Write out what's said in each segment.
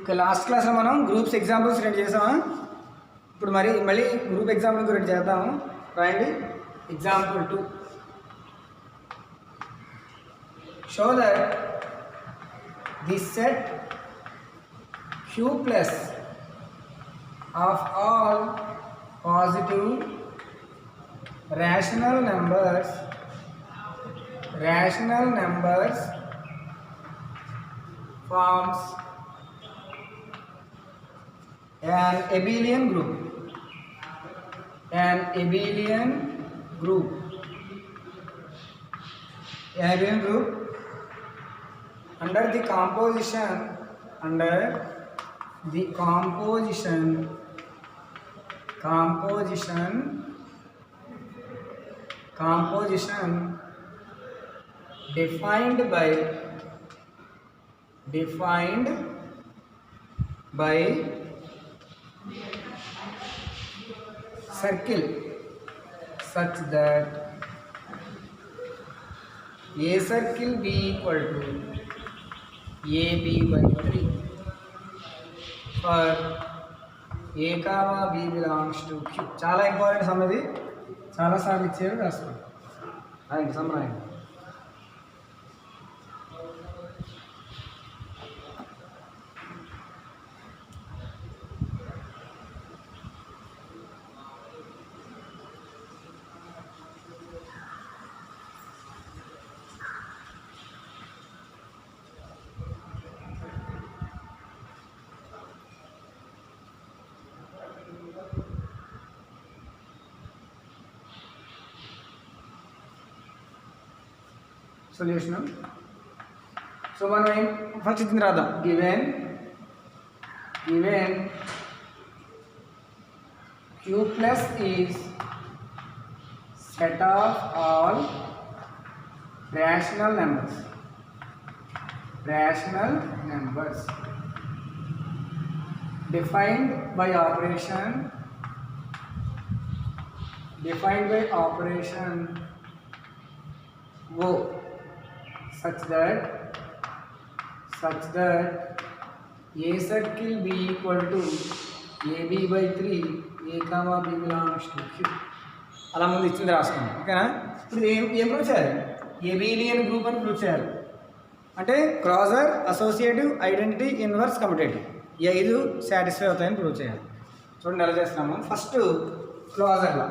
ఇక లాస్ట్ క్లాస్లో మనం గ్రూప్స్ ఎగ్జాంపుల్స్ రెండు చేసామా. ఇప్పుడు మళ్ళీ గ్రూప్ ఎగ్జాంపుల్ రెండు చేద్దాము. రాయండి. Example 2. Show that the set Q plus of all positive rational numbers forms an abelian group. An abelian group under the composition defined by circle such that a circle be equal to AB by 3 for A comma B belongs to Q. చాలా important sum ఇది, చాలాసార్లు ఇచ్చారు, రాసుకోండి. రాయండి, some రాయండి. Solution. So మనం first ఇది రాద్దాం. Given Q plus is set of all rational numbers defined by operation O such that A circle be equal to AB by 3 A comma B belongs to Q. అలా ముందు ఇచ్చింది రాసుకోండి. ఓకేనా? ఇప్పుడు ఏం ప్రూవ్ చేయాలి? ఏబిలియన్ గ్రూప్ అని prove చేయాలి. అంటే closer, associative, identity, inverse, commutative ఈ 5 సాటిస్ఫై అవుతాయని ప్రూవ్ చేయాలి. చూడండి ఎలా చేస్తున్నాము. ఫస్ట్ క్లాజర్లా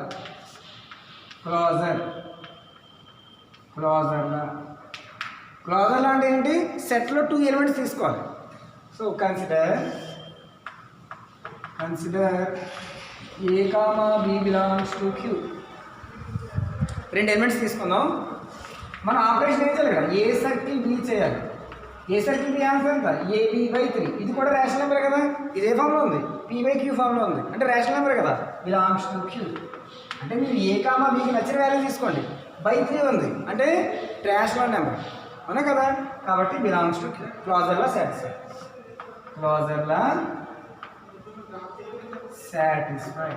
అంటే ఏంటి? సెట్లో 2 ఎలిమెంట్స్ తీసుకోవాలి. So consider A comma B belongs to Q. 2 elements తీసుకుందాం. మన ఆపరేషన్ ఏం చేయాలి? ఏ సర్కిల్ బి చేయాలి. ఏ సర్కిల్ బి ఆన్సర్ ఎంత? AB by 3. ఇది కూడా రేషనల్ నెంబర్ కదా, ఇదే ఫామ్లో ఉంది, P by Q ఫామ్లో ఉంది, అంటే రేషనల్ నెంబర్ కదా, బిలాంగ్స్ టు Q. అంటే మీరు ఏ కామా బీకి నచ్చిన వాల్యూ తీసుకోండి. బై 3 ఉంది అంటే రేషనల్ నెంబర్, అవునా కదా, కాబట్టి బిలాంగ్స్ టు Q. క్లాజర్లా సాటిస్ఫై.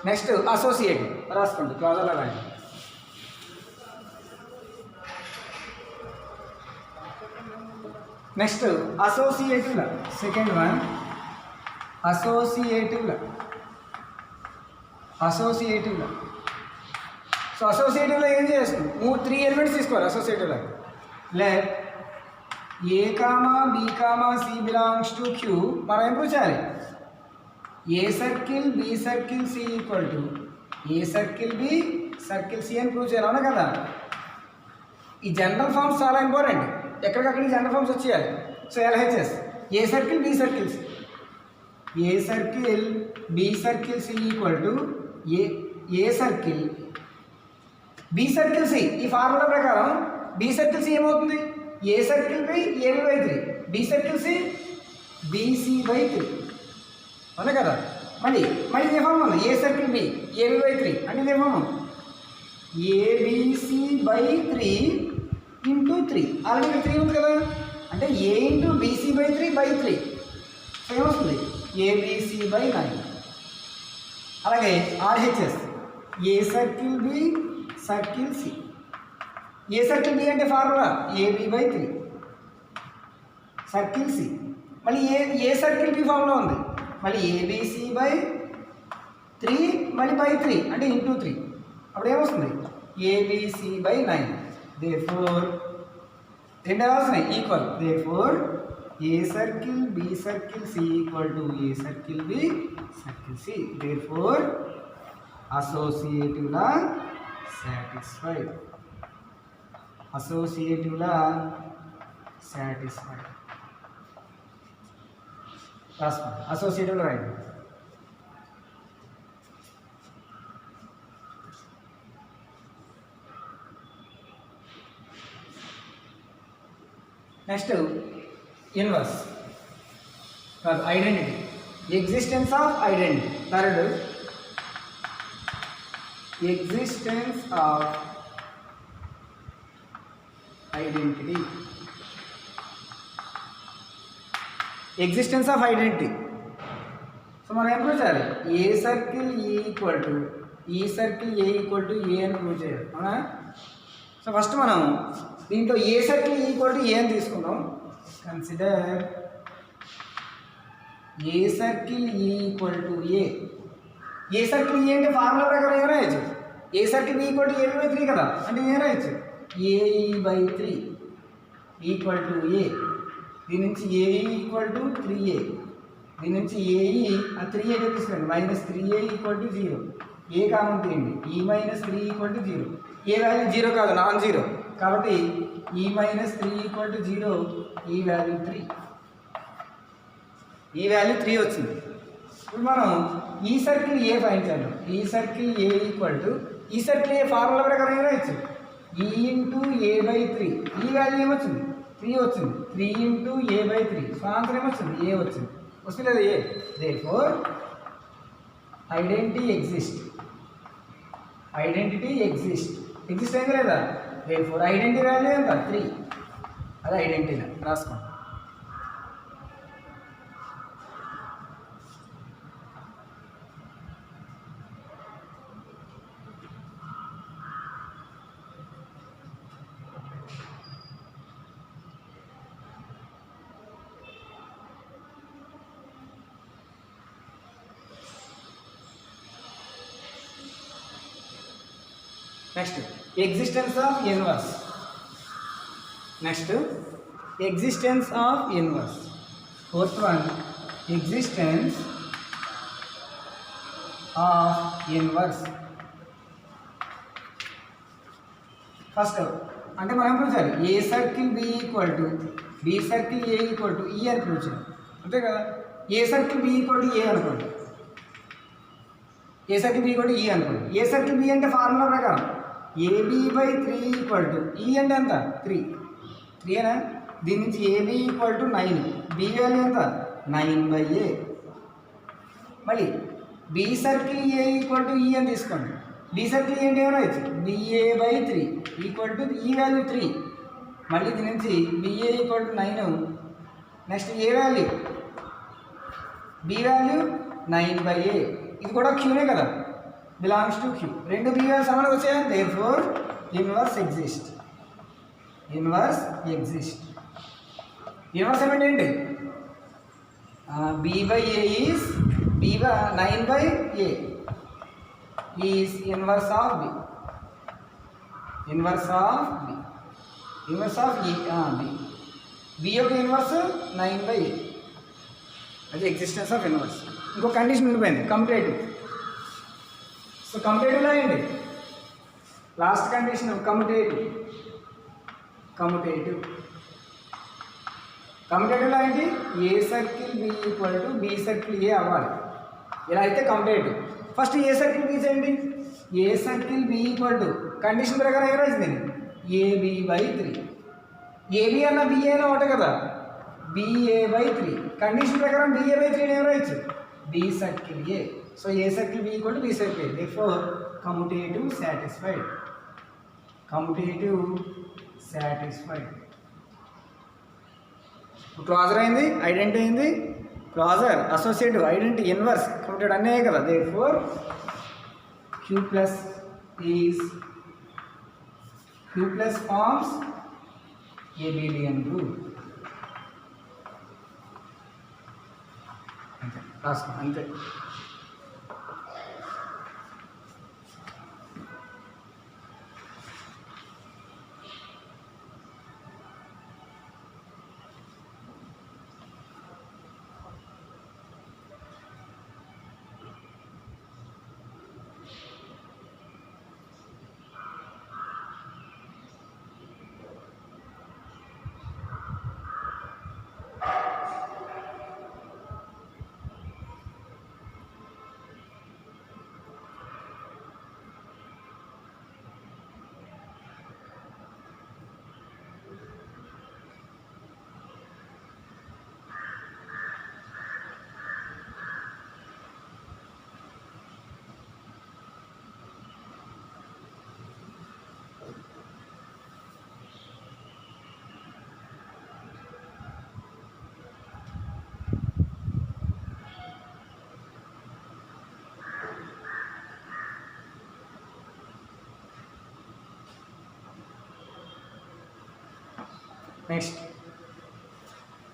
నెక్స్ట్ అసోసియేటివ్ రాసుకోండి. క్లాజర్లా రాయండి. నెక్స్ట్ అసోసియేటివ్లా సెకండ్ వన్. అసోసియేటివ్లా సో అసోసియేటివ్లో ఏం చేస్తుంది? 3 ఎలిమెంట్స్ తీసుకోవాలి అసోసియేటివ్లో. Let A comma B comma C belongs to Q. మనం ఏం ప్రూవ్ చేయాలి? A circle B circle C equal to A circle B circle C అని ప్రూవ్ చేయాలి, అవునా కదా. ఈ జనరల్ ఫార్మ్స్ చాలా ఇంపార్టెంట్, ఎక్కడికక్కడ జనరల్ ఫార్మ్స్ వచ్చేయాలి. So LHS A circle B circle C, A circle B circle C equal to A circle B circle C. ఈ formula ప్రకారం బి సర్కిల్ సి ఏమవుతుంది? A circle B AB by 3, B circle C BC by 3, అవునా కదా. మళ్ళీ ఇదే form ఉంది. A circle B AB by 3 అంటే ఇదే form ABC by 3 into 3. Already 3 ఉంది కదా, అంటే A into BC by 3 by 3. So ఏమొస్తుంది? ABC by 9. అలాగే RHS A circle B circle C. A circle B అంటే formula AB by 3. Circle C, మళ్ళీ A circle B ఫామ్లో ఉంది, మళ్ళీ ఏబిసి బై 3 మళ్ళీ బై 3 అంటే ఇంటూ 3, అప్పుడు ఏమొస్తుంది ఏబిసి బై 9. దేర్ఫోర్ రెండు ఎలా వస్తున్నాయి equal. Therefore A circle B circle C equal to A circle B circle C. Therefore associative law satisfied. Associative law satisfied. రాసుకోండి associative law right. Next inverse identity, existence of identity. Third existence of identity. Existence of identity. So మనం ఏం prove చేయాలి, A circle equal to E circle A equal to A అని prove చేయాలి, అవునా. So first మనం దీంట్లో A circle equal to A అని తీసుకుందాం. Consider A circle equal to A. A circle A అంటే ఫార్ములా ప్రకారం ఏం రాయొచ్చు, A circle equal to AB by 3 కదా, అంటే ఏం రాయొచ్చు AE by 3 equal to A. దీని నుంచి ఏఈ ఈక్వల్ టు 3a, దీని నుంచి ఏఈ ఆ 3a తీసుకోండి, -3a equal to 0. A common తీయండి, ఈ -3 ఈక్వల్ టు 0. ఏ వాల్యూ 0 కాదు, నాన్ జీరో, కాబట్టి ఈ -3 ఈక్వల్ టు 0, ఈ వాల్యూ 3, ఈ వాల్యూ 3 వచ్చింది. ఇప్పుడు మనం ఈ సర్కిల్ ఏ ఫైండ్ చేద్దాం. ఈ circle A equal to E circle A formula ప్రకారం ఏమైనా ఇచ్చు ఈ ఇంటూ ఏ బై 3, ఈ వాల్యూ ఏమొచ్చింది 3 వచ్చింది, 3 into A by 3. So answer ఏమొచ్చింది ఏ వచ్చింది, వస్తుంది లేదా A. Therefore identity exist. Identity exist అయింది లేదా. దేర్ఫోర్ ఐడెంటిటీ వాల్యూ ఎంత 3, అది ఐడెంటిటీ రాసుకోండి. Next existence of inverse. Next existence of inverse. Fourth one existence of inverse. First అంటే మనం ప్రూవ్ చేయాలి A circle B equal to B circle A equal to E అని prove చేయాలి, అంతే కదా. A circle B equal to A అనుకోండి, A circle B equal to E అనుకోండి. A circle B అంటే ఫార్ములా ప్రకారం AB by 3 equal to E అంటే ఎంత 3 అనా. దీని నుంచి AB equal to 9, B value ఎంత 9 బై ఏ. మళ్ళీ B circle A equal to E అని తీసుకోండి. బి సర్కిల్ ఏంటి ఏమైనా వచ్చు బిఏ బై 3 ఈక్వల్ టు ఈ వాల్యూ 3. మళ్ళీ దీని నుంచి BA equal to 9. Next A value B value 9 by A. ఇది కూడా క్యూనే కదా, బిలాంగ్స్ టు క్యూ. రెండు బి వాల్యూ సమానంగా వచ్చాయి. Therefore inverse exist. Inverse exist. Inverse ఏమంటే ఏంటి B by A is B by 9 by A is inverse of B. Inverse of B. Inverse of ఈ బి. బి యొక్క ఇన్వర్స్ 9 బై ఏ. అది existence of inverse. ఇంకో condition ఉండిపోయింది comparative. So కంపేరేటివ్లో ఏంటి last condition commutative. కమ్యుటేటివ్లో ఏంటి A circle B equal to B circle A అవ్వాలి. ఇలా అయితే commutative. First A circle B చేయండి. A circle B equal to condition ప్రకారం ఏం రాసింది ఏబి బై 3. ఏబి అన్న బిఏ అన్న ఒకటే కదా, బిఏ బై 3. కండిషన్ ప్రకారం బిఏ బై 3 ఏం రాయచ్చు B circle A. So A circle B equal to B circle A. Therefore commutative satisfied. Commutative satisfied. Closure అయింది, ఐడెంటిటీ అయింది. Closure, associative, identity, inverse, commutative అన్నీ కదా. Therefore Q plus is Q plus forms abelian rule. రాసుకో అంతే.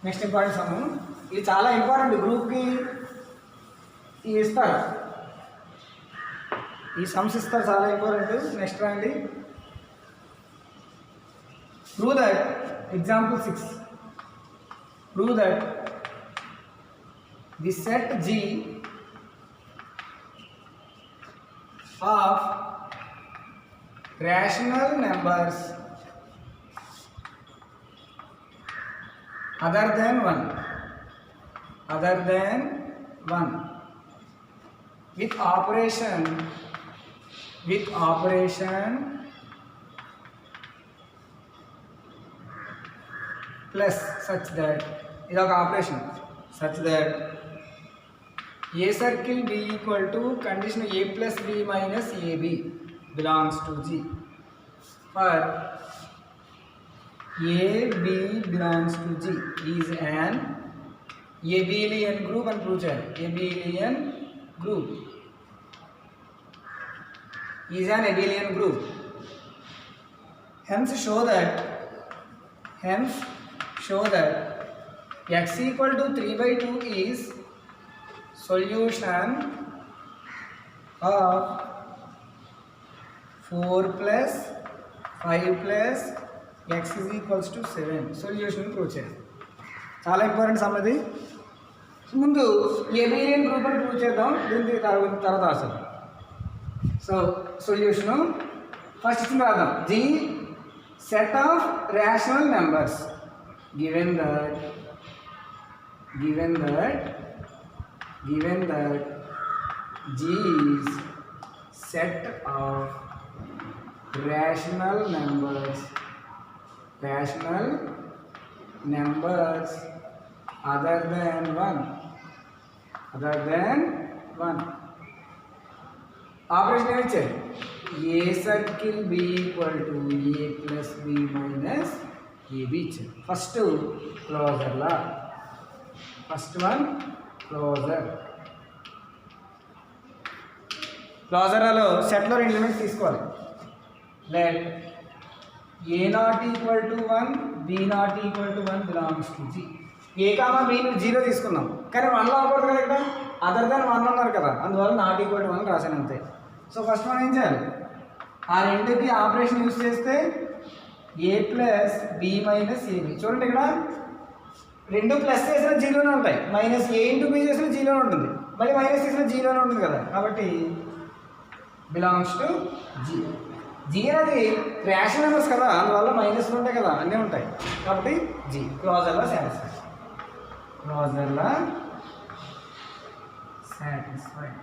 Next important sum. ఇది చాలా important గ్రూప్కి. ఇస్తారు ఈ సమ్స్ ఇస్తారు, చాలా ఇంపార్టెంట్. నెక్స్ట్ రండి. Prove that example 6. Prove that the set G of rational numbers other than 1 with operation plus such that ఇది ఒక operation such that a circle B equal to condition a plus B minus AB belongs to G for A B belongs to G is an abelian group and prove cheyaలి. abelian group is an abelian group. Hence show that x equal to 3/2 is solution of 4 plus 5 plus x is equals to 7. Solution prove చేయాలి. చాలా important some అది. ముందు abelian group అని prove చేద్దాం, దీనికి తర్వాత రాస్తాం. So solution first ఇచ్చింది రాద్దాం. G set of rational numbers given that G is set of rational numbers other than 1. Operation ఏమి ఇచ్చారు? A circle B equal to A plus B minus AB ఇచ్చారు. ఫస్ట్ క్లోజర్లా, ఫస్ట్ వన్ క్లోజర్లలో సెట్లో 2 elements తీసుకోవాలి. Let A not equal to 1 B not equal to 1 belongs to G. A comma B ను 0 తీసుకున్నాం, కానీ 1లో అవ్వకూడదు కదా, ఇక్కడ అదర్ దాన్ 1 అన్నారు కదా, అందువల్ల నాట్ ఈక్వల్ టు 1 రాశాను అంతే. సో ఫస్ట్ మనం ఏం చేయాలి? ఆ రెండుకి ఆపరేషన్ యూజ్ చేస్తే A plus B minus AB. చూడండి ఇక్కడ రెండు ప్లస్ చేసిన జీరోనే ఉంటాయి, మైనస్ A ఇంటూ B చేసిన జీరోనే ఉంటుంది, మళ్ళీ మైనస్ చేసిన జీరోనే ఉంటుంది కదా, కాబట్టి బిలాంగ్స్ టు G. G అనేది రేషనల్ నెంబర్స్ కదా, అందువల్ల మైనస్లు ఉంటాయి కదా, అన్నీ ఉంటాయి, కాబట్టి G క్లోజర్లా సాటిస్ఫైడ్.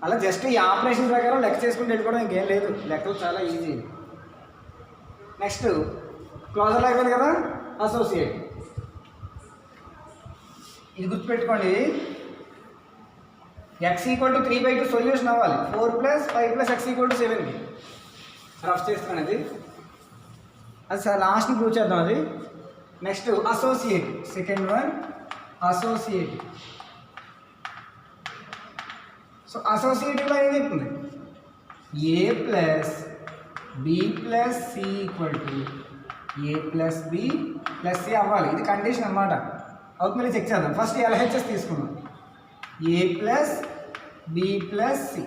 అలా జస్ట్ ఈ ఆపరేషన్ ప్రకారం లెక్క చేసుకుంటూ వెళ్ళిపోవడం, ఇంకేం లేదు, లెక్కలు చాలా ఈజీ. నెక్స్ట్ క్లోజర్లో అయిపోయింది కదా, అసోసియేట్. ఇది గుర్తుపెట్టుకోండి, x ఈక్వల్ టు 3/2 సొల్యూషన్ అవ్వాలి. 4 plus 5 plus x equal to 7కి రఫ్ చేస్తున్నాను అది సార్ లాస్ట్ని ప్రూవ్ చేద్దాం అది. Next associate, second one associate. So అసోసియేటివ్లో ఏం చెప్తుంది? A plus B plus C equal to A plus B plus C అవ్వాలి. ఇది కండిషన్ అన్నమాట. అవుతుంది చెక్ చేద్దాం. ఫస్ట్ ఎల్హెచ్ఎస్ తీసుకుందాం. A plus B plus C.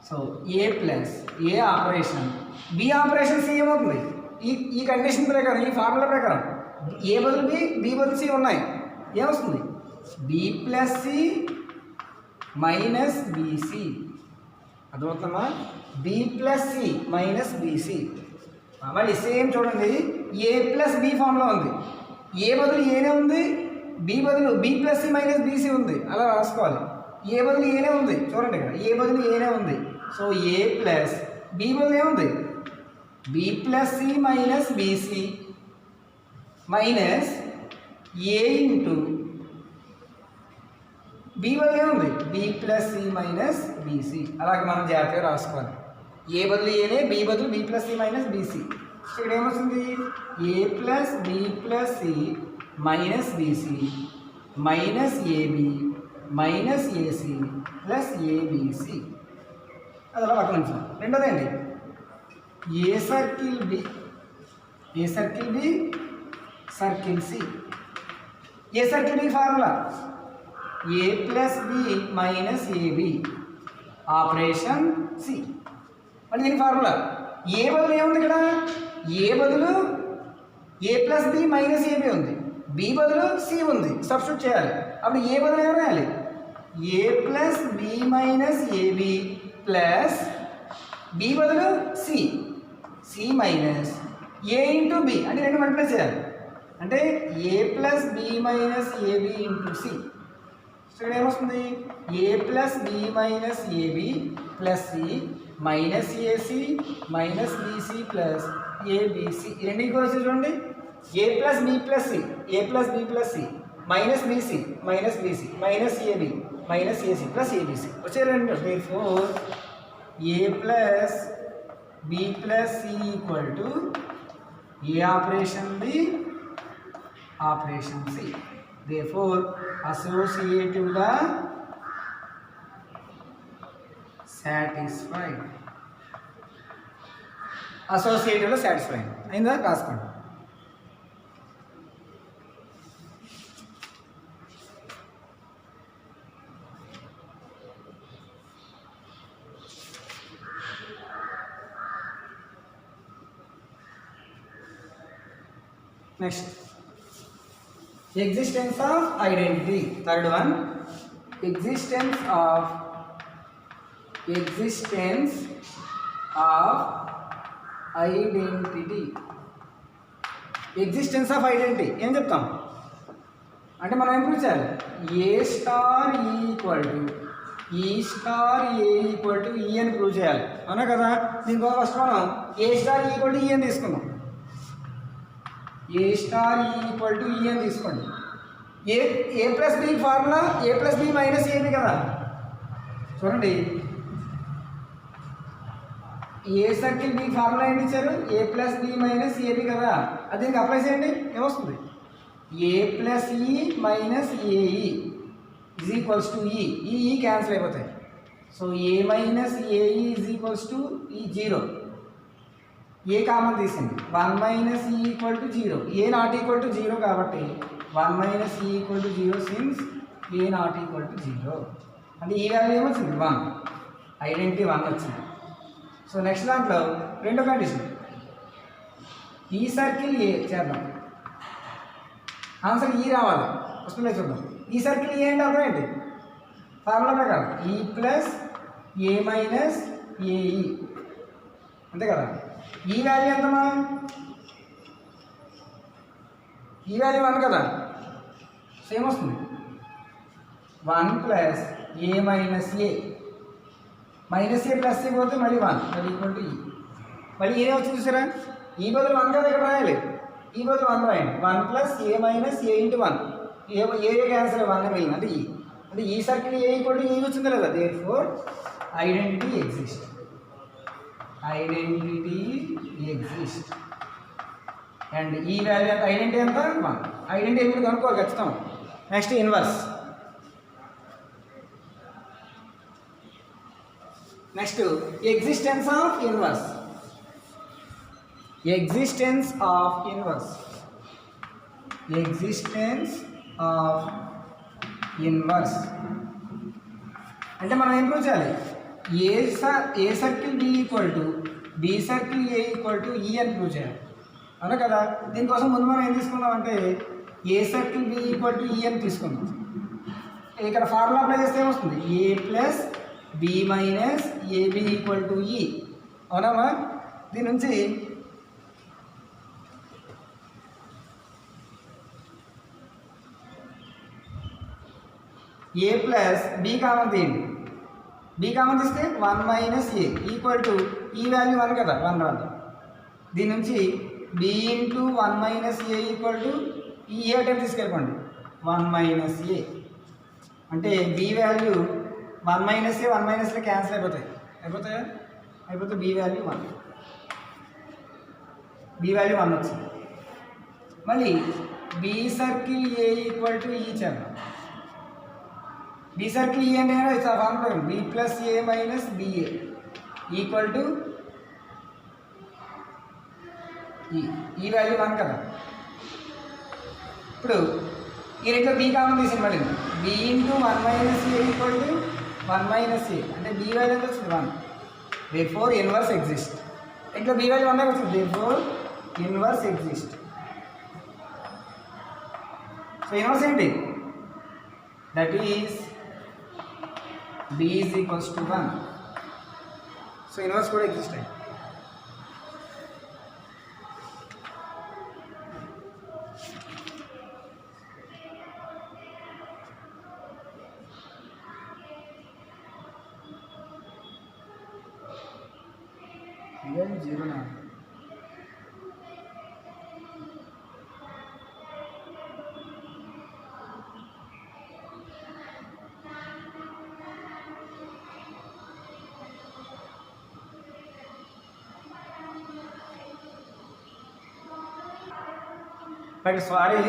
So A plus A operation B operation C ఏమవుతుంది? ఈ కండిషన్ ప్రకారం, ఈ ఫార్ములా ప్రకారం ఏ బదులు బి బదులు సి ఉన్నాయి. ఏమొస్తుంది? B plus C minus BC. అర్థమవుతుందమ్మా? B plus C minus BC. మళ్ళీ సేమ్ చూడండి, ఏ ప్లస్ బి ఫామ్లో ఉంది. ఏ బదులు ఏనే ఉంది, బి బదులు B plus C minus BC ఉంది. అలా రాసుకోవాలి. ఏ బదులు ఏనే ఉంది చూడండి, ఇక్కడ ఏ బదులు ఏనే ఉంది. సో ఏ ప్లస్ బి బదులు ఏముంది? B plus C minus BC minus A into B బదులు ఏముంది? B plus C minus BC. అలాగే మనం జాగ్రత్తగా రాసుకోవాలి. ఏ బదులు ఏనే, బి బదులు B plus C minus BC. ఇక్కడ ఏమొస్తుంది? A plus B plus C minus BC minus AB minus AC plus ABC. అది అలా పక్కన ఉంచాం. రెండోదండి, A circle B circle C. A circle B formula A plus B minus AB operation C. మళ్ళీ దీని formula A బదులు ఏముంది? ఇక్కడ ఏ బదులు A plus B minus AB ఉంది, బి బదులు సి ఉంది. సబ్స్టిట్యూట్ చేయాలి. అప్పుడు ఏ బదులు ఏమి రాయాలి? A plus B minus AB plus B బదులు C, C minus A into B అంటే రెండు మల్టిప్లై చేయాలి. అంటే A plus B minus AB into C. ఇక్కడ ఏమొస్తుంది? A plus B minus AB plus C minus AC minus BC plus ABC. ఈ రెండు equal చూడండి. A plus B plus C, A plus B plus C minus BC minus BC minus AB minus AC plus ABC వచ్చే రెండు. Therefore A plus B plus C equal to A operation B operation C. Therefore అసోసియేటివ్గా satisfied. అసోసియేటివ్లో satisfied అయిందా? రాసుకోండి. Next, existence of identity. Third one, existence of identity. Existence of identity ఏం చెప్తాం అంటే మనం ఏం ప్రూవ్ చేయాలి? A star equal to E star A equal to E అని ప్రూవ్ చేయాలి. అవునా కదా? దీనికోసం ఫస్ట్ మనం ఏ స్టార్ ఈక్వల్ టు ఈ అని తీసుకుందాం. ఏ స్టార్ ఈక్వల్ టు ఈ అని తీసుకోండి. ఏ plus B formula A plus B minus AB కదా. చూడండి, ఏ సర్కిల్ బి ఫార్ములా ఏంటి ఇచ్చారు? ఏ ప్లస్ బి మైనస్ ఏబి కదా. అది దీనికి అప్లై చేయండి. ఏమొస్తుంది? A plus e minus AE is equals to ఈ క్యాన్సిల్ అయిపోతాయి. So A minus AE is equals to ఈ జీరో. ఏ కామన్ తీసింది. 1 మైనస్ ఈ equal to zero. A not equal to zero కాబట్టి 1 మైనస్ ఈ equal to zero since A not equal to zero. అంటే ఈ value ఏమొచ్చింది? 1. Identity 1 వచ్చింది. So next దాంట్లో రెండో కండిషన్, ఈ సర్కిల్ ఏ చేద్దాం. ఆన్సర్ ఈ రావాలి. వస్తుందే చూద్దాం. ఈ సర్కిల్ ఏ అంటే అర్థం ఏంటి? ఫార్ములా ప్రకారం ఈ ప్లస్ ఏ మైనస్ ఏఈ అంతే కదా. ఈ వాల్యూ ఎంతమా? ఈ వాల్యూ 1 కదా. సేమ్ వస్తుంది. 1 plus a minus A minus a plus ఏ పోతే మళ్ళీ 1 అది ఈక్వల్ టు ఈ. మళ్ళీ ఏనే వచ్చింది చూసారా? ఈ బదులు 1 కదా ఇక్కడ రాయాలి. ఈ బదులు 1 రాయండి. 1 plus a minus A into 1 A cancer 1 మిగిలిన అంటే ఈ. అంటే ఈ circle A equal to E వచ్చింది కదా. Therefore identity exist. Identity exist. And E value identity ఎంత? 1. ఐడెంటిటీ ఎప్పుడు కనుక్కోవాలి ఖచ్చితం. Next inverse. Next existence of inverse. Existence of inverse. Existence of inverse అంటే మనం ఏం ప్రూవ్ చేయాలి? A circle B equal to B circle A equal to E అని prove చేయాలి, అవునా కదా? దీనికోసం ముందు మనం ఏం తీసుకుందాం అంటే A circle B equal to E అని తీసుకుందాం. ఇక్కడ ఫార్ములా అప్లై చేస్తే ఏమొస్తుంది? A plus B minus AB equal to E, అవునామా? దీని నుంచి ఏ ప్లస్ బి కామన్ తీయండి. బి కామన్ తీస్తే 1 మైనస్ ఏ ఈక్వల్ టు ఈ వాల్యూ 1 కదా, 1 రాదు. దీని నుంచి B into 1 minus A equal to E A time తీసుకెళ్ళిపోండి 1 మైనస్ ఏ అంటే B value 1 minus A 1 మైనస్లో cancel అయిపోతాయా? అయిపోతే బి వాల్యూ 1. బి వాల్యూ 1 వచ్చింది. మళ్ళీ B circle A equal to e చేద్దాం. బి సర్కిల్ ఈ అంటే formula b plus a minus b a equal to ఈ value 1 కదా. ఇప్పుడు ఈ రెంట్లో బి కామన్ తీసింది. మళ్ళీ b into 1 minus A equal to 1 minus ఏ అంటే బి వాల్యూ ఎంత వచ్చింది? 1. Therefore inverse exist. ఇంట్లో బి వాల్యూ 1 వచ్చింది. Therefore inverse exist. So inverse ఏంటి? That is b is equals to 1. So inverse కూడా ఎగ్జిస్ట్ అయ్యింది. ఇదేం 0 నా but sorry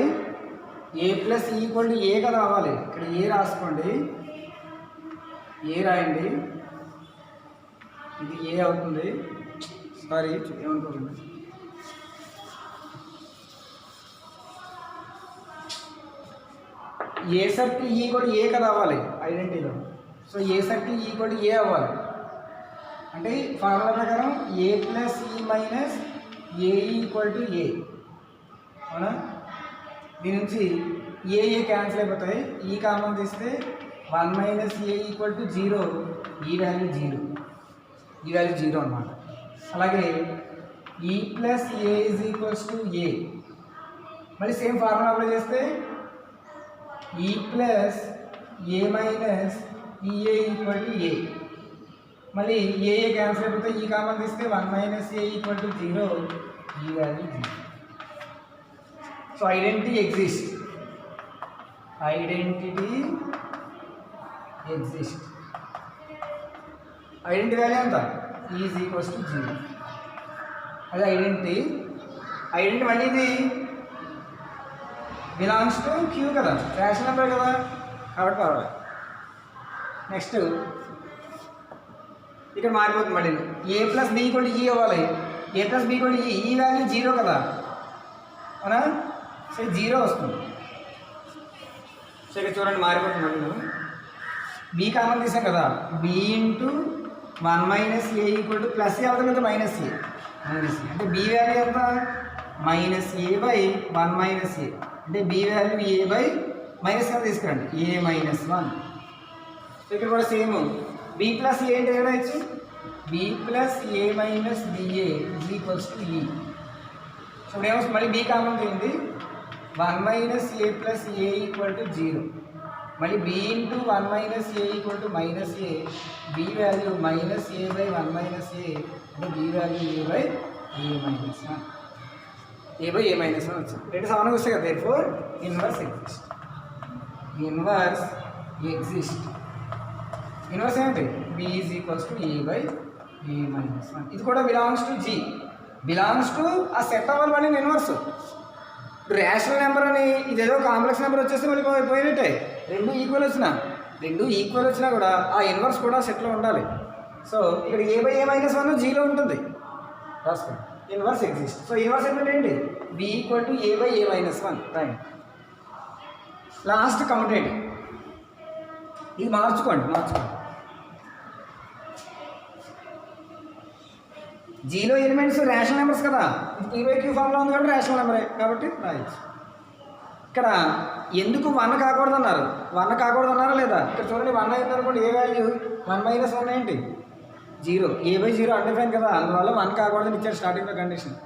a plus equal to a కదా అవ్వాలి. ఇక్కడ ఏ రాసుకోండి, ఏ రాయండి, ఇది ఏ అవుతుంది. సారీ ఏమనుకోకండి. A circle equal to a కదా అవ్వాలి ఐడెంటిటీలో. So A circle equal to a అవ్వాలి అంటే ఫార్ములా ప్రకారం a plus e minus A equal to a, అవునా? దీని నుంచి ఏ క్యాన్సిల్ అయిపోతాయి. ఈ కామన్ తీస్తే 1 minus A equal to 0, e value 0, e value 0 అనమాట. అలాగే e plus a is equals to a, మళ్ళీ సేమ్ ఫార్ములా అప్లై చేస్తే e plus a minus e a equal to a, మళ్ళీ ఏ క్యాన్సిల్ అయిపోతే ఈ కామన్ తీస్తే 1 minus A equal to 0, e value 0. So identity exist. Identity exist. Identity value ఎంత? Is equals to 0. అది identity. Identity మళ్ళీ ఇది belongs to Q కదా, rational number కదా, కాబట్టి పర్వాలేదు. నెక్స్ట్ ఇక్కడ మారిపోతుంది. మళ్ళీ a plus b equal to e అవ్వాలి. A plus b equal to ఈ వాల్యూ 0 కదా, అవునా? సో 0 వస్తుంది. సో ఇక్కడ చూడండి మారిపోతుంది. మళ్ళీ బి కామన్ తీసాం కదా, b into 1 minus A equal to plus a అవుతుంది కదా, మైనస్ ఏ అంటే బి వాల్యూ ఎంత? మైనస్ ఏ బై 1 మైనస్ ఏ అంటే B value a by minus ఎంత తీసుకురండి, ఏ మైనస్ 1. సో ఇక్కడ కూడా సేమ్ బి ప్లస్ ఏ అంటే ఏడా ఇచ్చు b plus a minus b a is equals to e. So ఇప్పుడు ఏమొస్తుంది? మళ్ళీ బి కామన్ తీయండి. 1 minus a plus a equal to 0, మళ్ళీ b into 1 minus A equal to minus a, b value minus a by 1 minus ఏ అంటే B value a by A minus 1, a by A minus 1 వచ్చింది. రెండు సమానంగా వస్తాయి కదా. Therefore inverse exist. Inverse exist. Inverse ఏంటి? B is equals to A by A minus 1. ఇది కూడా belongs to G, belongs to ఆ సెట్ అవ్వాలి. మళ్ళీ ఇన్వర్స్ రేషనల్ నెంబర్ అని ఇదేదో కాంప్లెక్స్ నెంబర్ వచ్చేస్తే మళ్ళీ పోయినట్టే. రెండు ఈక్వల్ వచ్చినా కూడా ఆ ఇన్వర్స్ కూడా సెట్లో ఉండాలి. సో ఇక్కడ a/a-1 జీరో ఉంటుంది రాసుకోండి. Inverse exist. సో ఇన్వర్స్ అంటే ఏంటి? b equal to a/a-1 right. Last commutative. ఇది మార్చుకోండి. జీరో ఎలిమెంట్స్ రేషనల్ నెంబర్స్ కదా, p/q ఫామ్లో ఉంది కాబట్టి రేషనల్ నెంబరే కాబట్టి రాయొచ్చు. ఇక్కడ ఎందుకు 1 కాకూడదన్నారు? 1 కాకూడదన్నారా లేదా? ఇక్కడ చూడండి 1 అయింది అనుకోండి, ఏ వాల్యూ 1 - 1 ఏంటి? 0. a/0 అన్డిఫైన్ కదా, అందువల్ల 1 కాకూడదని ఇచ్చారు స్టార్టింగ్లో condition.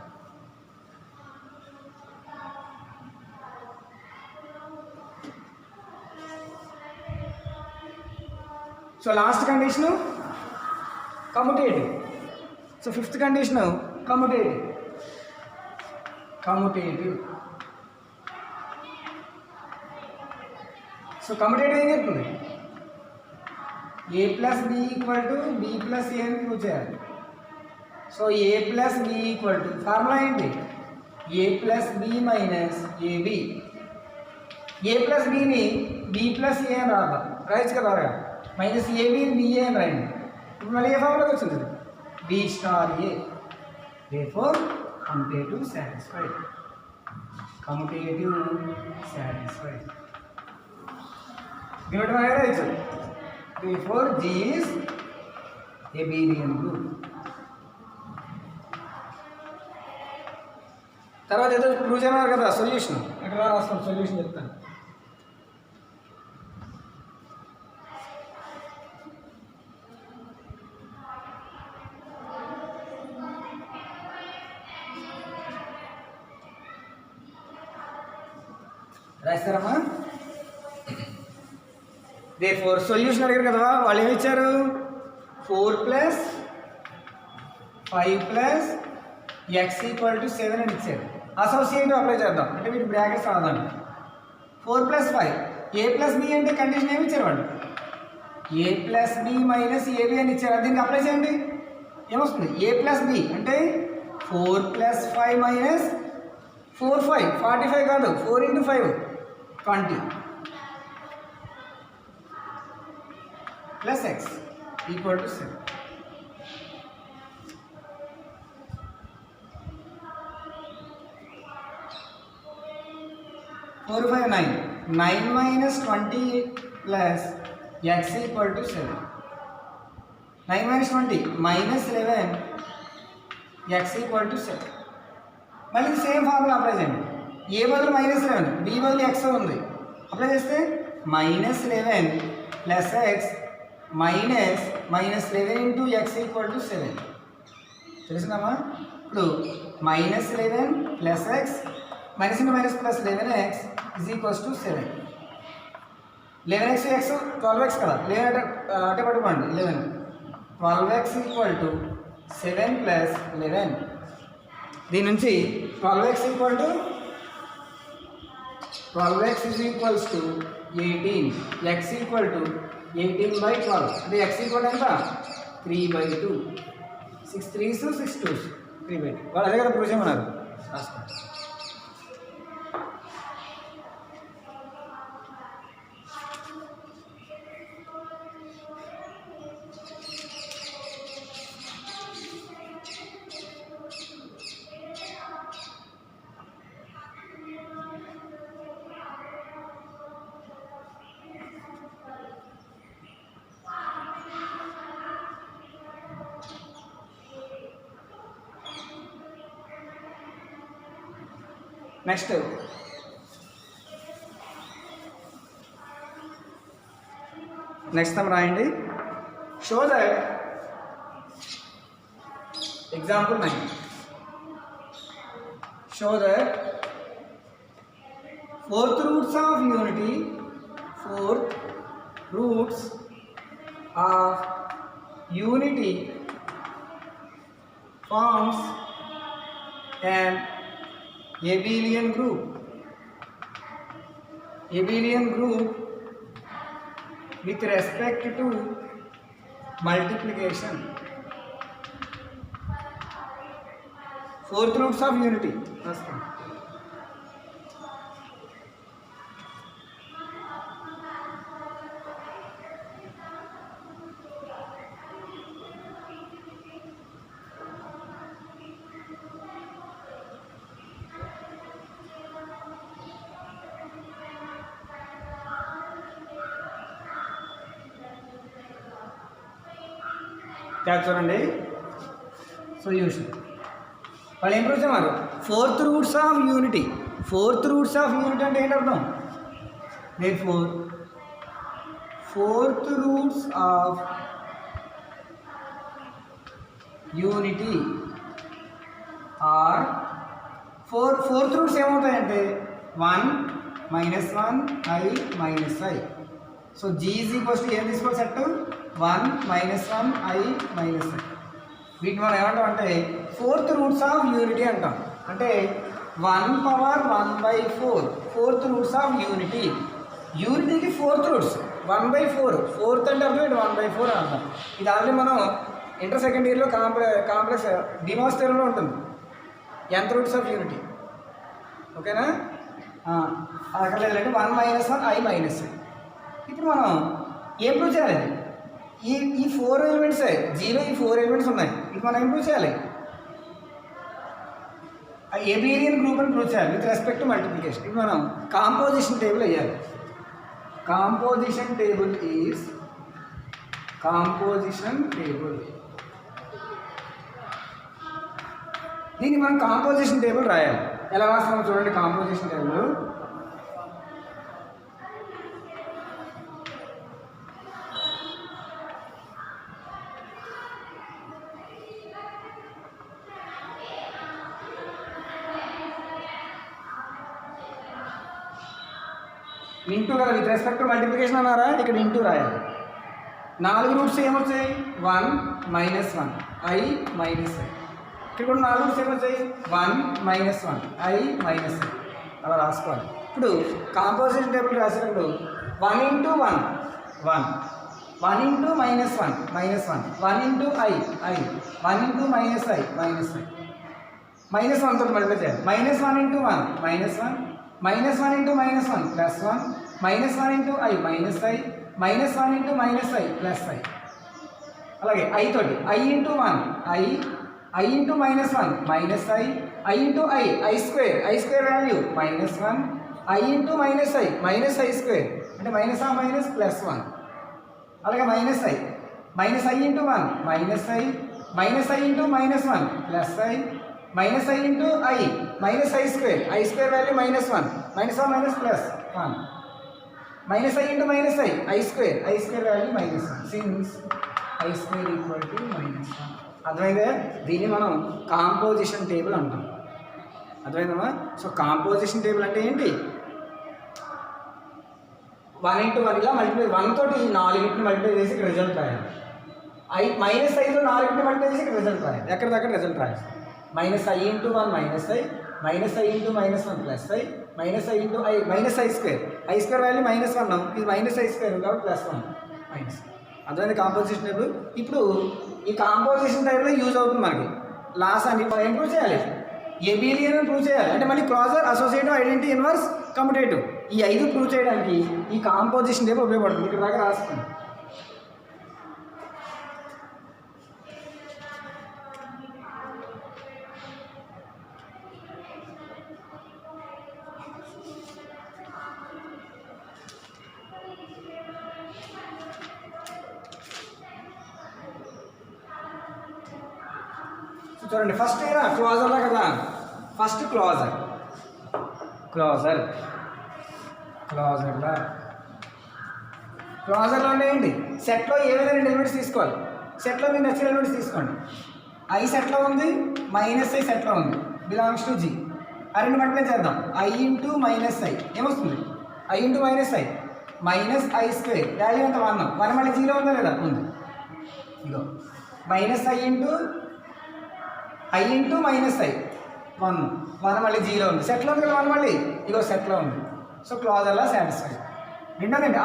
So last condition commutative. So fifth condition commutative. So commutative ఏం చెప్తుంది? a+b ఈక్వల్ టు b+a అని ప్రూవ్ చేయాలి. So a+b equal to formula ఏంటి? a+b - ab. a+bని b+a అని రాద్దాం. రాయచ్చు కదా, -ab ba అని రాయండి. ఇప్పుడు మళ్ళీ ఏ ఫార్ములాకి వచ్చింది? b*a. therefore commutative satisfied. Given by right. Therefore G is abelian group. తర్వాత ఏదో ప్రూవ్ చేయమన్నారు కదా సొల్యూషన్. ఎక్కడ రాస్తాం సొల్యూషన్ చెప్తాను. రాస్తారమ్మా. therefore సొల్యూషన్ అడిగారు కదా, వాళ్ళు ఏమి ఇచ్చారు? 4 + 5 + x = 7 అని ఇచ్చారు. అసోసియేటివ్ అప్లై చేద్దాం అంటే వీటి బ్రాకెట్స్ రాదాం. 4 + 5 a+b అంటే కండిషన్ ఏమి ఇచ్చారు వాళ్ళు? a+b - ab అని ఇచ్చారు. దీనికి అప్లై చేయండి, ఏమొస్తుంది? a+b అంటే 4 + 5 - 4 5 45 కాదు, 4 × 5 20 + x = 7. 4 5 9 9 - 20 + x = 7. 9 - 20 -11 x = 7. మళ్ళీ సేమ్ ఫార్ములా అప్లై చేయండి. ఏ బదులు -11, బి బదులు x ఉంది. అప్లై చేస్తే -11 + x -11 × x = 7. తెలిసిందమ్మా? ఇప్పుడు -11 + x -* +11x = 7. 11x x 12x కదా, 11 అంటే పట్టుకోండి 11. 12x = 7 + 11. దీని నుంచి 12x = 18, x = 18/12. అంటే x = ఎంత? 3/2. 6 3s 6 2s 3/2. వాళ్ళు అదే కదా ప్రూవ్ చేయమన్నారు. రాసుకోండి. నెక్స్ట్ రాయండి. Show that example 9. Show that fourth roots of unity forms an abelian group with respect to multiplication. Fourth roots of unity. చూడండి సొల్యూషన్. వాళ్ళు ఏం ప్రూవ్ చేయమన్నారు? Fourth roots of unity. Fourth roots of unity అంటే ఏంటి అర్థం? Therefore fourth roots of unity are fourth roots ఏమవుతాయంటే 1 -1 I - I. So G is equals to ఏం తీసుకోవాలి సెట్? 1 -1 I - I. వీటిని మనం ఏమంటాం అంటే ఫోర్త్ రూట్స్ ఆఫ్ యూనిటీ అంటాం. అంటే 1/1/4 ఫోర్త్ రూట్స్ ఆఫ్ యూనిటీ. యూనిటీకి ఫోర్త్ రూట్స్ 1/4. ఫోర్త్ అంటే అర్థం ఇది 1/4 అని అర్థం. ఇది ఆల్రెడీ మనం ఇంటర్ సెకండ్ ఇయర్లో కాంప్లెక్స్ డిమోస్ థియరంలో ఉంటుంది nth రూట్స్ ఆఫ్ యూనిటీ. ఓకేనా? అక్కడ లేదంటే 1 -1 I - I. ఇప్పుడు మనం ఏం ప్రూవ్ చేయాలి? ఈ 4 ఎలిమెంట్సే జీరో. ఈ 4 ఎలిమెంట్స్ ఉన్నాయి. ఇది మనం ఏం ప్రూవ్ చేయాలి? ఏబిలియన్ గ్రూప్ అని ప్రూవ్ చేయాలి విత్ రెస్పెక్ట్ టు మల్టిప్లికేషన్. ఇప్పుడు మనం కాంపోజిషన్ టేబుల్ వేయాలి. Composition table is composition table. దీన్ని మనం కాంపోజిషన్ టేబుల్ రాయాలి. ఎలా రాస్తామో చూడండి. కాంపోజిషన్ టేబుల్ ఇంటూ కదా, విత్ రెస్పెక్ట్ టు మల్టిప్లికేషన్ అన్నారా? ఇక్కడ ఇంటూ రాయాలి. 4 రూట్స్ ఏమొచ్చాయి? 1 -1 I - I. ఇక్కడ కూడా 4 రూట్స్ ఏమొచ్చాయి? 1 -1 I - I. అలా రాసుకోవాలి. ఇప్పుడు కాంపోజిషన్ టేబుల్ రాసినప్పుడు 1 × 1 1 1 × -1 -1 1 × I 1 × -I -1 తోటి మల్టిప్లై చేయాలి. -1 × 1 -1 -1 × -1 +1 -1 × I -I -1 × -I +I. అలాగే I తోటి I × 1 I × -1 -I I × I square value -1 I × -I square అంటే -1 +1. అలాగే -I × 1 -I -I × -1 +I -I × I square value -1 -1 +1 -I × I square value -1 since I square equal to -1. అర్థమైందా? దీన్ని మనం composition table అంటాం. అర్థమైందమ్మా? So composition table అంటే ఏంటి? 1 × 1 ఇలా మల్టిప్లై 1 తోటి 4 మల్టిప్లై చేసి ఇక్కడ రిజల్ట్ రాయాలి. -5తో 4 మల్టిప్లై చేసి ఇక్కడ రిజల్ట్ రాయాలి. ఎక్కడిదక్కడ రిజల్ట్ రాయాలి. -I × 1 -I -I × -1 +I -I × I square I square value -1 ఇది -I స్క్వేర్ కాబట్టి +1 మైనస్. అర్థమైంది కాంపోజిషన్ టేబుల్. ఇప్పుడు ఈ కాంపోజిషన్ టేబుల్ యూజ్ అవుతుంది మనకి. లాస్ట్ అని ఏం ప్రూవ్ చేయాలి? ఏబిలియన్ ప్రూవ్ చేయాలి. అంటే మళ్ళీ closer, associative, identity, inverse, commutative ఈ 5 ప్రూవ్ చేయడానికి ఈ కాంపోజిషన్ టేబుల్ ఉపయోగపడుతుంది. ఇక్కడ దాకా రాసుకోండి. చూడండి ఫస్ట్ క్లోజర్లా కదా. ఫస్ట్ క్లోజర్లో అంటే ఏంటి? సెట్లో ఏవైనా 2 ఎలిమెంట్స్ తీసుకోవాలి. సెట్లో మీకు నచ్చిన ఎలిమెంట్స్ తీసుకోండి. I సెట్లో ఉంది, -I సెట్లో ఉంది, బిలాంగ్స్ టు G. ఆ 2 మల్టిప్లై చేద్దాం. I × -I ఏమొస్తుంది? I × -I స్క్వేర్ వాల్యూ ఎంత? 1 మళ్ళీ జీరో ఉందా లేదా? ఉంది. ఇగో -I × -I 1 మళ్ళీ జీరో ఉంది. సెట్లో ఉంది కదా 1 మళ్ళీ. ఇగో సెట్లో ఉంది. So క్లోజర్లా satisfied. రెండోదండి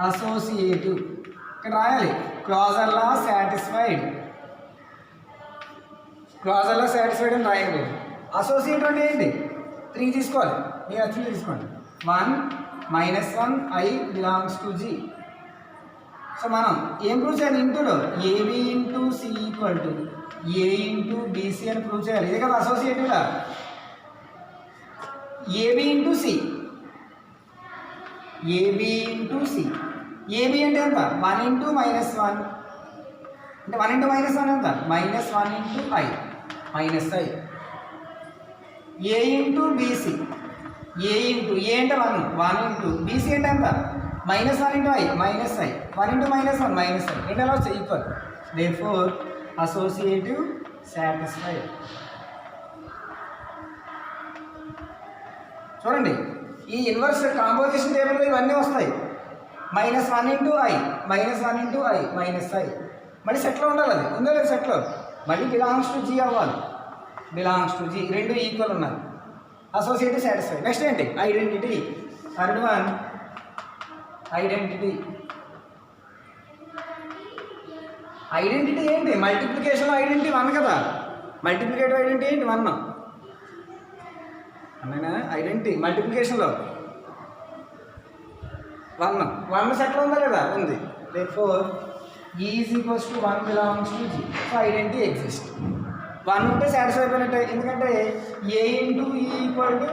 అసోసియేటివ్ ఇక్కడ రాయాలి. క్లోజర్లా సాటిస్ఫైడ్ అని రాయలేదు. అసోసియేటివ్ అంటే ఏంటి? 3 తీసుకోవాలి. మీరు నచ్చింది తీసుకోండి. 1 -1 I belongs to G. So మనం ఏం ప్రూవ్ చేయాలి? ఇంటూలో AB × C equal to A × BC అని ప్రూవ్ చేయాలి. ఇదే కదా అసోసియేటివ్లా. AB × C ఏబి అంటే ఎంత 1 ఇంటూ మైనస్ 1 అంటే 1 ఇంటూ మైనస్ 1 ఎంత -1 into i minus i. A into b c a into a అంటే 1 ఇంటూ బీసీ అంటే ఎంత -1 into i minus i 1 into -1 minus i అంటే ఎలా వస్తాయి ఈక్వల్. Therefore associative satisfied. చూడండి ఈ ఇన్వర్స్ కాంపోజిషన్ టేబుల్లో ఇవన్నీ వస్తాయి. -1 into I -1 into i minus I మళ్ళీ సెట్లో ఉండాలి. అది ఉందో లేదు సెట్లో మళ్ళీ బిలాంగ్స్ టు జీ అవ్వాలి. బిలాంగ్స్ టు జీ రెండు ఈక్వల్ ఉన్నాయి. Associative satisfied. నెక్స్ట్ ఏంటి identity. Third one identity. Identity ఏంటి మల్టిప్లికేషన్లో ఐడెంటిటీ 1 కదా. మల్టిప్లికేటివ్ ఐడెంటిటీ ఏంటి 1 అన్నైనా ఐడెంటిటీ మల్టిప్లికేషన్లో 1 సెట్లో ఉందా లేదా ఉంది. Therefore E is equals to 1 belongs to G. So identity exist. 1 ఉంటే సాటిస్ఫై అయిపోయినట్టే. ఎందుకంటే ఏ ఇంటూ ఈ ఈక్వల్ టు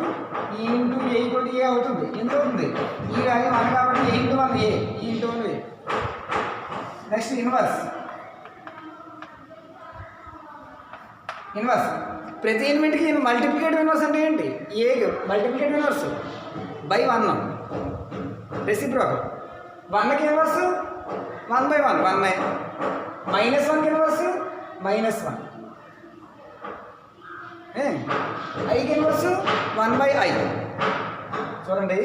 ఈ ఇంటూ ఏ ఈక్వల్ టు ఏ అవుతుంది. ఎంత అవుతుంది ఈ వాల్యూ 1 కాబట్టి ఏ into 1 a e into 1 a. Next inverse. Inverse ప్రతి ఎలిమెంట్కి మల్టిప్లికేటివ్ ఇన్వర్స్ అంటే ఏంటి a multiplicative inverse by 1 reciprocal. 1కి ఇన్వర్స్ 1/1 1 -1కి ఇన్వర్స్ -1 ఐకి ఇన్వర్స్ 1/i. చూడండి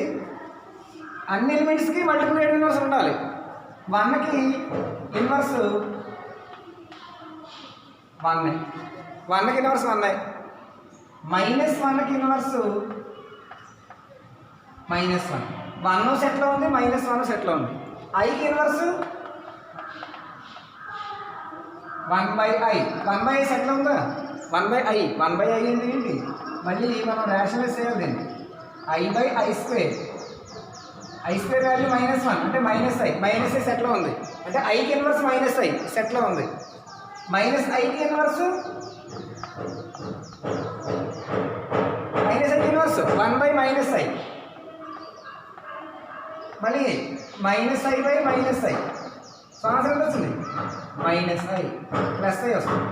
అన్ని ఎలిమెంట్స్కి మల్టిప్లికేటివ్ ఇన్వర్స్ ఉండాలి. 1కి ఇన్వర్స్ 1 1కి ఇన్వర్స్ 1 -1కి ఇన్వర్స్ -1 1 సెట్లో ఉంది -1 సెట్లో ఉంది. ఐకి ఇన్వర్స్ 1/i 1/i సెట్లో ఉందా 1/i 1/i ఏంటి ఏంటి మళ్ళీ మనం రేషనలైజ్ చేయాలి దీన్ని. i/i². i² వాల్యూ -1 అంటే -i సెట్లో ఉంది. అంటే ఐకి ఇన్వర్స్ -i సెట్లో ఉంది. -iకి ఇన్వర్స్ -iకి ఇన్వర్స్ 1/-i మళ్ళీ -i/-i. సో ఆన్సర్ ఎంత వచ్చింది -i +i వస్తుంది.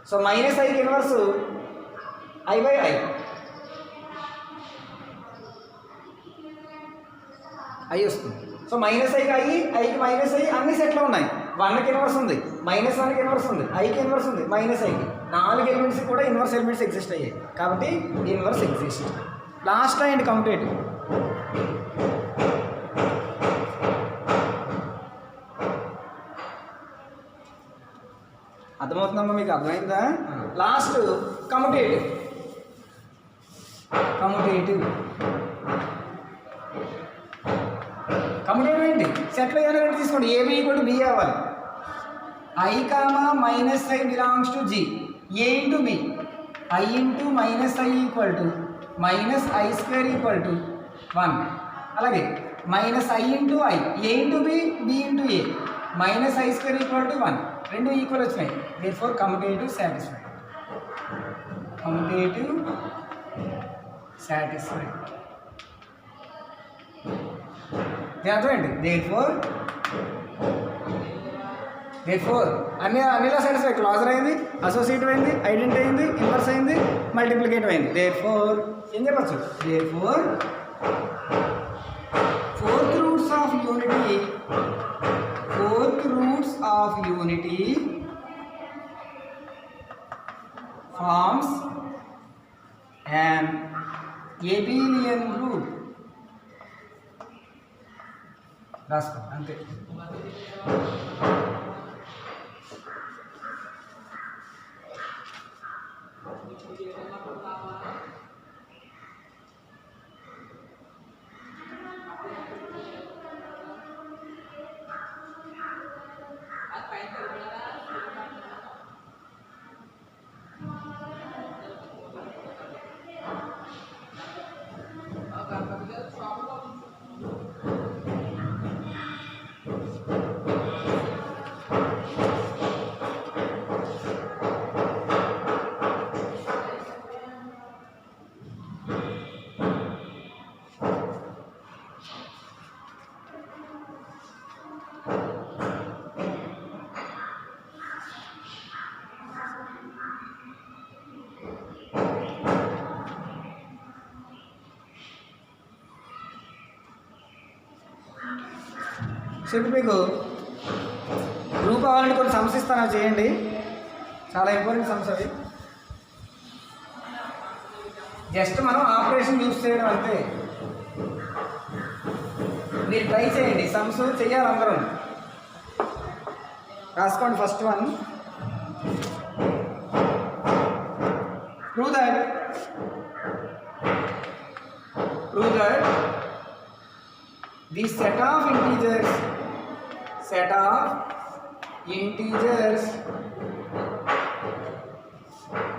సో -iకి ఇన్వర్స్ i/i i వస్తుంది. సో -iకి ఐకి -i అన్ని సెట్లో ఉన్నాయి. 1కి ఇన్వర్స్ ఉంది -1కి ఇన్వర్స్ ఉంది ఐకి ఇన్వర్స్ ఉంది -iకి 4 ఎలిమెంట్స్ కూడా ఇన్వర్స్ ఎలిమెంట్స్ ఎగ్జిస్ట్ అయ్యాయి కాబట్టి inverse exist. Last and commutative. అర్థమవుతుందమ్మా మీకు అర్థమైందా. Last commutative. కమ్యూటేటివ్ ఏంటి సెట్లో ఏమైనా ఒకటి తీసుకోండి. ఏబి ఈక్వల్ టు బి అవ్వాలి. i, -i belongs to G. A into b i into -i equal to -i² equal to 1. అలాగే -i into i a into b b into a -i² equal to 1 రెండు equal వచ్చినాయి. Therefore commutative satisfied. Commutative satisfied అర్థమేంటి. Therefore అన్నిలా satisfy. Closure అయింది, associative అయింది, identity అయింది, inverse అయింది, multiplicative అయింది. దేర్ఫోర్ ఏం చెప్పచ్చు. Therefore fourth roots of unity forms an abelian group. రాసుకో అంతే. సో ఇప్పుడు మీకు గ్రూప్ అవ్వాలంటే కొన్ని సమస్య ఇస్తాను, చేయండి. చాలా ఇంపార్టెంట్ సమస్య అవి. జస్ట్ మనం ఆపరేషన్ యూజ్ చేయడం అంతే. మీరు ట్రై చేయండి, సమ్స్ చెయ్యాలి అందరం. రాసుకోండి. First one, prove that the set of integers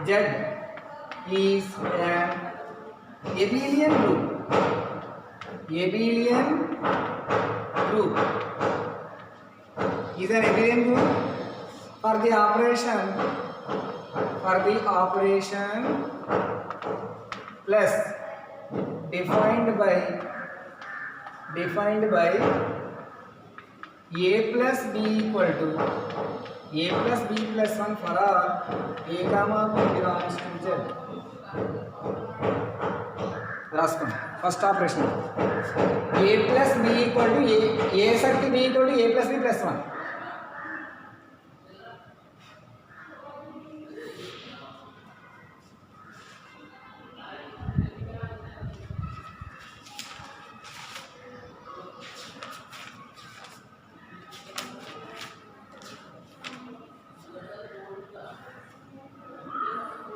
z is an abelian group. Is an abelian group for the operation plus defined by a plus b equal to a plus b plus 1 for all a comma b belongs to z. రాసుకోండి. First operation a plus b equal to a set b equal to a plus b plus 1.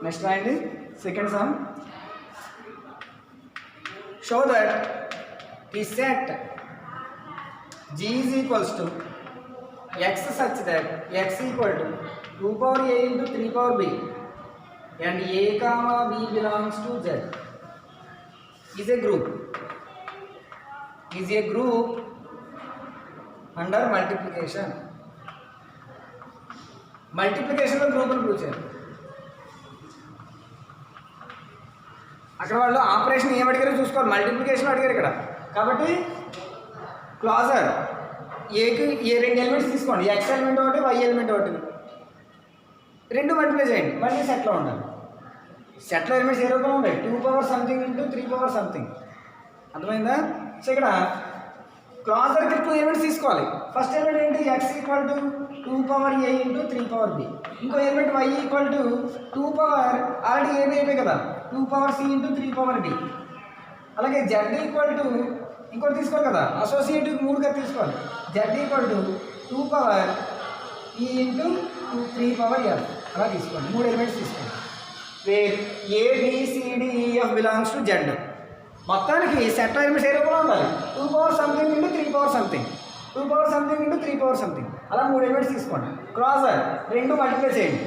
Next రాయండి. Second some, show that the set g is equals to x such that x equal to 2 power a into 3 power b and a comma b belongs to z is a group under multiplication. మల్టిప్లికేషన్లో గ్రూపులు prove చేయాలి. అక్కడ వాళ్ళు operation ఏం అడిగారో చూసుకోవాలి. Multiplication అడిగారు ఇక్కడ. కాబట్టి closer ఏకి ఏ రెండు ఎలిమెంట్స్ తీసుకోండి, ఎక్స్ ఎలిమెంట్ ఒకటి, వై ఎలిమెంట్ ఒకటి, రెండు మల్టిప్లై చేయండి. మళ్ళీ సెట్లో ఉండాలి. సెట్లో ఎలిమెంట్స్ ఏ రూపంలో ఉంటాయి? 2 power something into 3 power something. అర్థమైందా? సో ఇక్కడ క్లాజర్కి 2 ఎలిమెంట్స్ తీసుకోవాలి. ఫస్ట్ ఎలిమెంట్ ఏంటి? X equal to 2 power a into 3 power b. ఇంకో element y equal to 2 power already ఏది అయిపోయి కదా 2 power c into 3 power d. అలాగే z ఈక్వల్ టు ఇంకోటి తీసుకోవాలి కదా, అసోసియేటివ్ 3గా తీసుకోవాలి. z equal to 2 power e into 3 power f అలా తీసుకోండి. 3 ఎలిమెంట్స్ తీసుకోండి. Where a b c d e f belongs to z. మొత్తానికి సెట్ ఎలిమెంట్స్ ఏ రూపంలో ఉండాలి? 2 power something into 3 power something, 2 power something into 3 power something, అలా 3 elements తీసుకోండి. Crosser రెండు మల్టిప్లై చేయండి.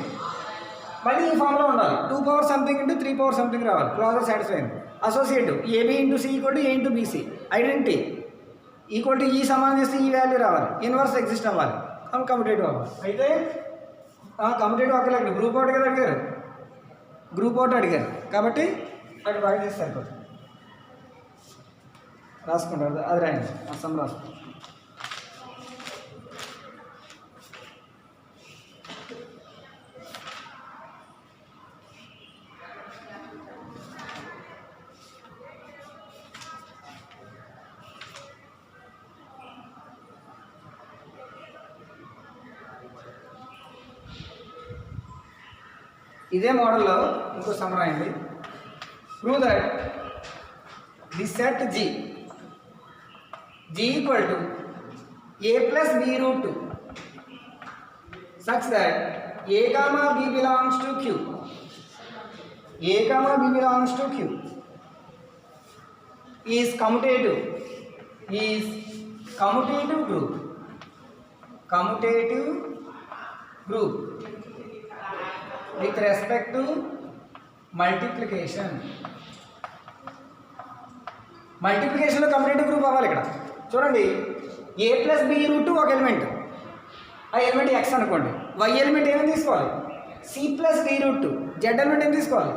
మళ్ళీ ఈ ఫామ్లో ఉండాలి. 2 power something into 3 power something రావాలి. క్రాసర్ సాటిస్ఫై అయింది. Associative AB into C equal to A into BC. Identity equal to E సమానం చేస్తే ఈ వాల్యూ రావాలి. ఇన్వర్స్ ఎగ్జిస్ట్ అవ్వాలి. కమ్యూటేటివ్ అవ్వాలి. అయితే కమ్యూటేటివ్ అక్కర్లేదు, గ్రూప్ అవుట్ కదా అడిగారు, గ్రూప్ అవుట్ అడిగారు కాబట్టి అక్కడ బాగా చేస్తే సరిపోతుంది. రాసుకుంటారు, అది రాయండి. అర్థం రాసుకుంటారు. ఇదే మోడల్లో ఇంకో సమ్ రాయండి. Prove that the set G equal to a plus b root 2 such that a comma b belongs to q. a comma b belongs to q is commutative group with respect to multiplication. మల్టిప్లికేషన్లో commutative group అవ్వాలి. ఇక్కడ చూడండి, a plus b root ఒక element, ఆ element x అనుకోండి. y element ఏమని తీసుకోవాలి? c plus d root. z element ఏం తీసుకోవాలి?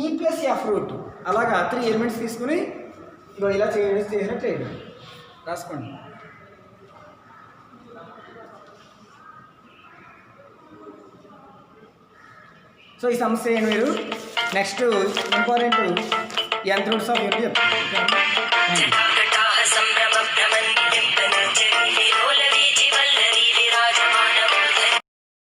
e plus f root. అలాగా 3 ఎలిమెంట్స్ తీసుకుని ఇలా చేసినట్టు చేయండి. రాసుకోండి. సో ఈ సమస్య ఏంటి? మీరు next important nth roots of unit చెప్తాను.